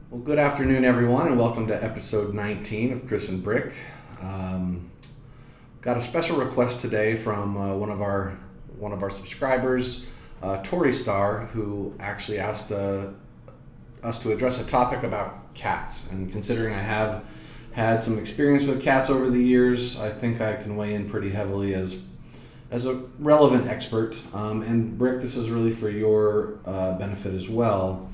Well, good afternoon, everyone, and welcome to episode 19 of Chris and Brick. Got a special request today from one of our subscribers, Tori Star, who actually asked us to address a topic about cats. And considering I have had some experience with cats over the years, I think I can weigh in pretty heavily as a relevant expert. And Brick, this is really for your benefit as well.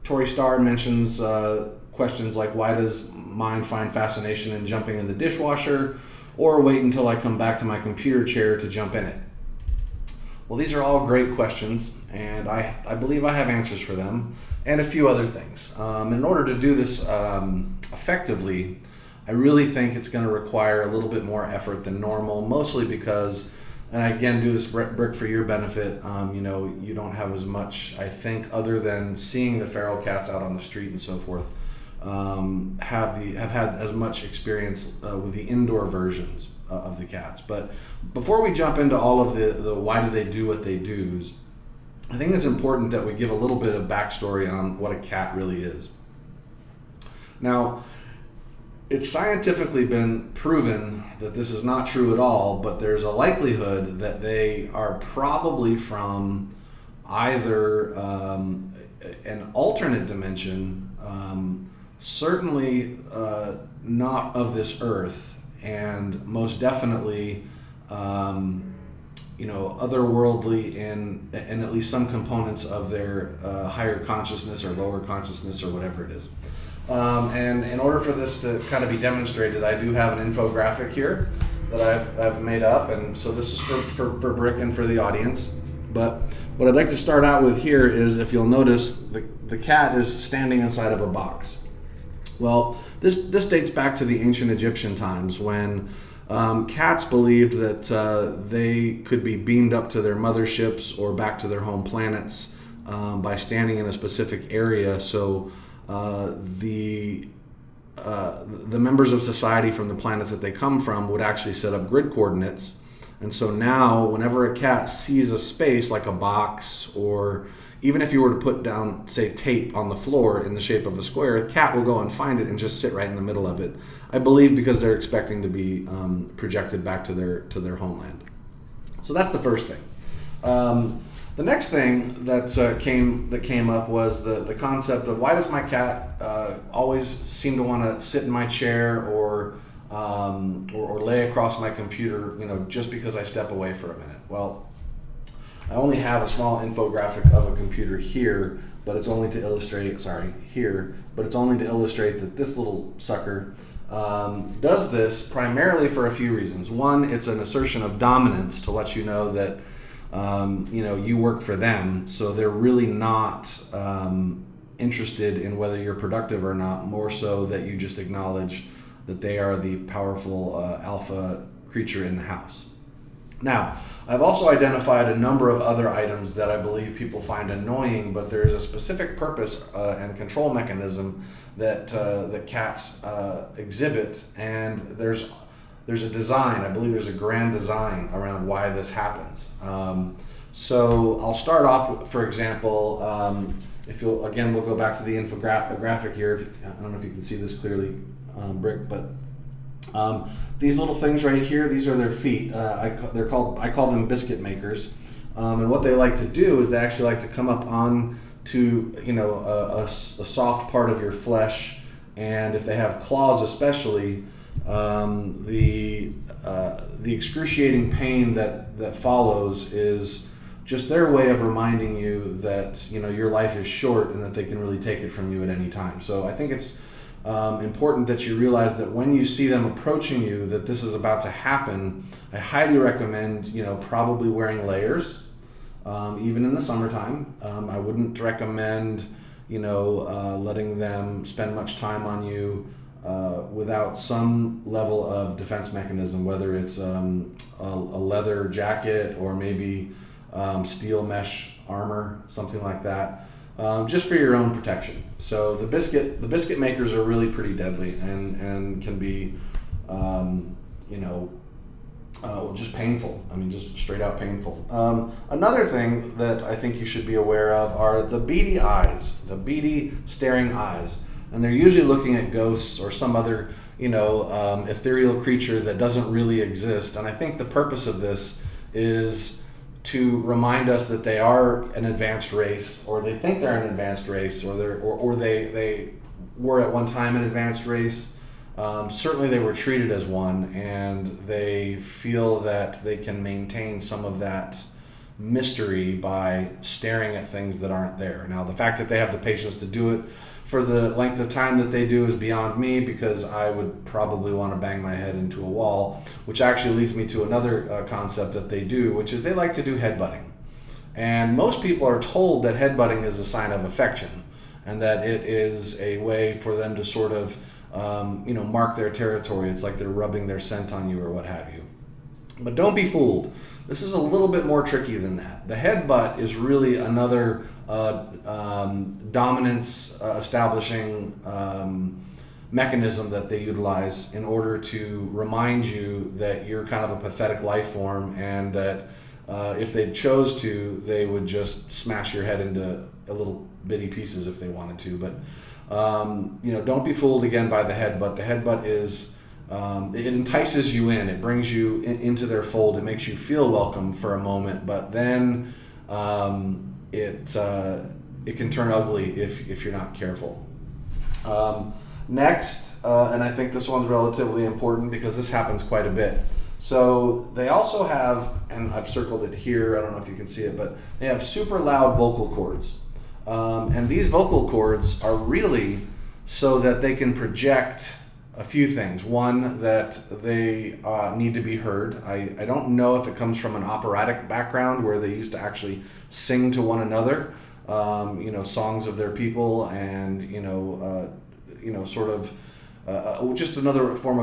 Tori Star mentions questions like, why does mine find fascination in jumping in the dishwasher, or wait until I come back to my computer chair to jump in it? Well, these are all great questions, and I believe I have answers for them, and a few other things. In order to do this effectively, I really think it's going to require a little bit more effort than normal, mostly because, and I again do this, Brick, for your benefit, you don't have as much, I think, other than seeing the feral cats out on the street and so forth, have had as much experience with the indoor versions of the cats. But before we jump into all of the why do they do what they do, I think it's important that we give a little bit of backstory on what a cat really is. Now, it's scientifically been proven that this is not true at all, but there's a likelihood that they are probably from either an alternate dimension, certainly not of this earth, and most definitely otherworldly in at least some components of their higher consciousness or lower consciousness or whatever it is. And in order for this to kind of be demonstrated, I do have an infographic here that I've made up, and so this is for Brick and for the audience. But what I'd like to start out with here is, if you'll notice, the cat is standing inside of a box. Well, this dates back to the ancient Egyptian times when cats believed that they could be beamed up to their motherships or back to their home planets by standing in a specific area. So the members of society from the planets that they come from would actually set up grid coordinates. And so now whenever a cat sees a space like a box, or even if you were to put down, say, tape on the floor in the shape of a square, a cat will go and find it and just sit right in the middle of it. I believe because they're expecting to be projected back to their homeland. So that's the first thing. The next thing that came up was the concept of, why does my cat always seem to want to sit in my chair or lay across my computer, just because I step away for a minute? Well, I only have a small infographic of a computer here, but it's only to illustrate. But it's only to illustrate that this little sucker does this primarily for a few reasons. One, it's an assertion of dominance to let you know that you work for them, so they're really not interested in whether you're productive or not, more so that you just acknowledge that they are the powerful alpha creature in the house. Now, I've also identified a number of other items that I believe people find annoying, but there is a specific purpose and control mechanism that cats exhibit, and there's a design. I believe there's a grand design around why this happens. So I'll start off with, for example, we'll go back to the infographic here. I don't know if you can see this clearly, Brick, but these little things right here, these are their feet. I call them biscuit makers. And what they like to do is they actually like to come up on to a soft part of your flesh, and if they have claws especially, the excruciating pain that follows is just their way of reminding you that your life is short and that they can really take it from you at any time. So I think it's important that you realize that when you see them approaching you, that this is about to happen. I highly recommend probably wearing layers, even in the summertime. I wouldn't recommend letting them spend much time on you without some level of defense mechanism, whether it's a leather jacket or maybe steel mesh armor, something like that, just for your own protection. So the biscuit makers are really pretty deadly and can be just painful. I mean, just straight out painful. Another thing that I think you should be aware of are the beady eyes, the beady staring eyes. And they're usually looking at ghosts or some other, ethereal creature that doesn't really exist. And I think the purpose of this is to remind us that they are an advanced race, or they think they're an advanced race, or they were at one time an advanced race. Certainly they were treated as one, and they feel that they can maintain some of that mystery by staring at things that aren't there. Now, the fact that they have the patience to do it for the length of time that they do is beyond me, because I would probably want to bang my head into a wall, which actually leads me to another concept that they do, which is they like to do headbutting. And most people are told that headbutting is a sign of affection, and that it is a way for them to sort of mark their territory. It's like they're rubbing their scent on you or what have you. But don't be fooled. This is a little bit more tricky than that. The headbutt is really another dominance establishing mechanism that they utilize in order to remind you that you're kind of a pathetic life form, and that if they chose to, they would just smash your head into a little bitty pieces if they wanted to. But don't be fooled again by the headbutt. The headbutt is it entices you in. It brings you into their fold. It makes you feel welcome for a moment, but then it can turn ugly if you're not careful. Next, and I think this one's relatively important because this happens quite a bit. So they also have, and I've circled it here, I don't know if you can see it, but they have super loud vocal cords. And these vocal cords are really so that they can project a few things. One, that they need to be heard. I don't know if it comes from an operatic background where they used to actually sing to one another, songs of their people, and just another form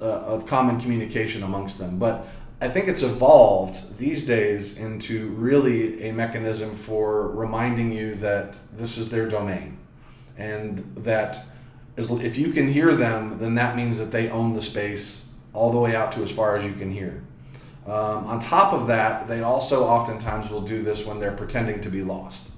of common communication amongst them. But I think it's evolved these days into really a mechanism for reminding you that this is their domain, and that if you can hear them, then that means that they own the space all the way out to as far as you can hear. On top of that, they also oftentimes will do this when they're pretending to be lost.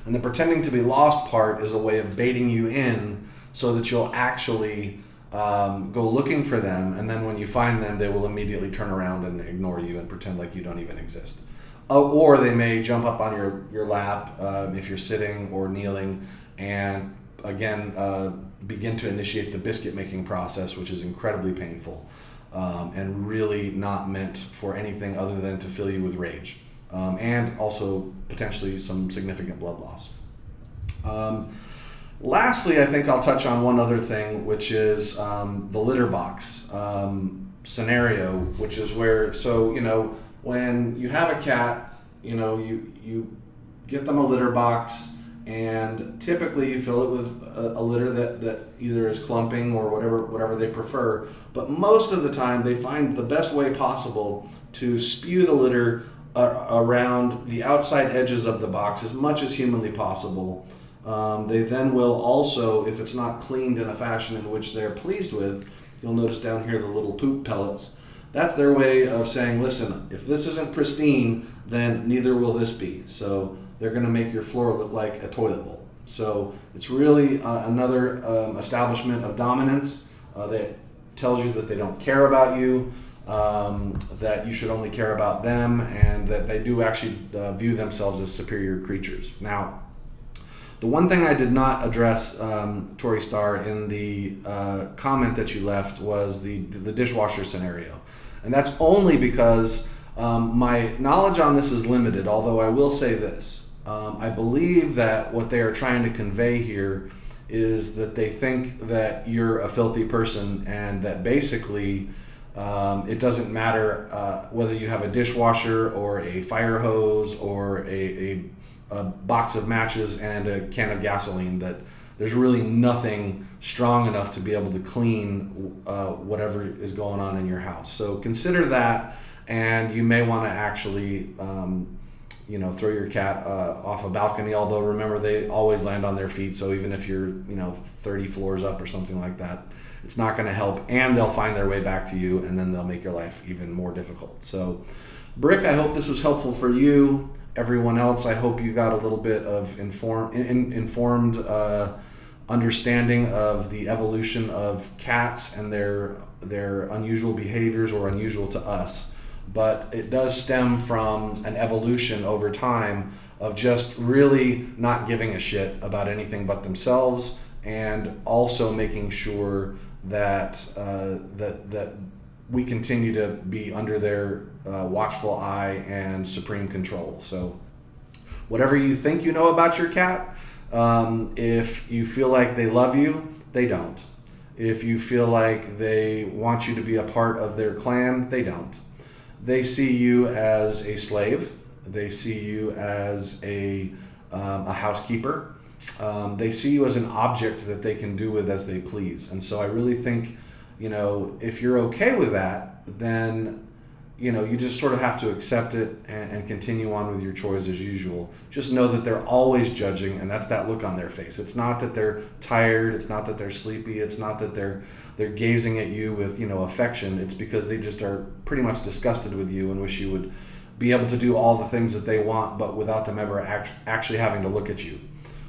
And the pretending to be lost part is a way of baiting you in so that you'll actually go looking for them, and then when you find them, they will immediately turn around and ignore you and pretend like you don't even exist. Or they may jump up on your lap if you're sitting or kneeling, and again begin to initiate the biscuit making process, which is incredibly painful and really not meant for anything other than to fill you with rage, and also potentially some significant blood loss. Lastly, I think I'll touch on one other thing, which is the litter box scenario, which is where, when you have a cat, you get them a litter box, and typically you fill it with a litter that either is clumping or whatever they prefer. But most of the time, they find the best way possible to spew the litter around the outside edges of the box as much as humanly possible. They then will also, if it's not cleaned in a fashion in which they're pleased with, you'll notice down here the little poop pellets. That's their way of saying, listen, if this isn't pristine, then neither will this be. So they're going to make your floor look like a toilet bowl. So it's really another establishment of dominance that tells you that they don't care about you, that you should only care about them, and that they do actually view themselves as superior creatures. Now, the one thing I did not address, Tori Starr, in the comment that you left was the dishwasher scenario. And that's only because my knowledge on this is limited, although I will say this. I believe that what they are trying to convey here is that they think that you're a filthy person, and that basically it doesn't matter whether you have a dishwasher or a fire hose or a box of matches and a can of gasoline, that there's really nothing strong enough to be able to clean whatever is going on in your house. So consider that, and you may want to actually throw your cat off a balcony, although remember they always land on their feet, so even if you're 30 floors up or something like that, it's not going to help, and they'll find their way back to you, and then they'll make your life even more difficult. So Brick, I hope this was helpful for you. Everyone else, I hope you got a little bit of informed understanding of the evolution of cats and their unusual behaviors, or unusual to us. But it does stem from an evolution over time of just really not giving a shit about anything but themselves, and also making sure that that we continue to be under their watchful eye and supreme control. So whatever you think you know about your cat, if you feel like they love you, they don't. If you feel like they want you to be a part of their clan, they don't. They see you as a slave. They see you as a housekeeper. They see you as an object that they can do with as they please. And so I really think, if you're okay with that, then you just sort of have to accept it and continue on with your chores as usual. Just know that they're always judging, and that's that look on their face. It's not that they're tired. It's not that they're sleepy. It's not that they're gazing at you with affection. It's because they just are pretty much disgusted with you and wish you would be able to do all the things that they want, but without them ever actually having to look at you.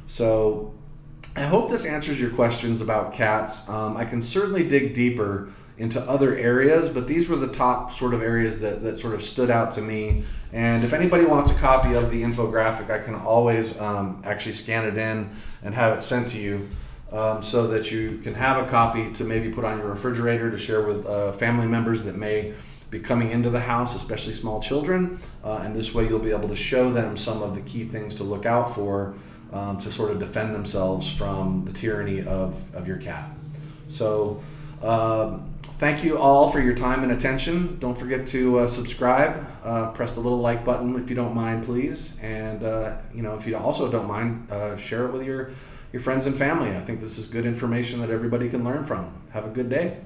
So I hope this answers your questions about cats. I can certainly dig deeper into other areas, but these were the top sort of areas that sort of stood out to me. And if anybody wants a copy of the infographic, I can always actually scan it in and have it sent to you, so that you can have a copy to maybe put on your refrigerator to share with family members that may be coming into the house, especially small children. And this way you'll be able to show them some of the key things to look out for, to sort of defend themselves from the tyranny of your cat. So thank you all for your time and attention. Don't forget to subscribe. Press the little like button if you don't mind, please. And if you also don't mind, share it with your friends and family. I think this is good information that everybody can learn from. Have a good day.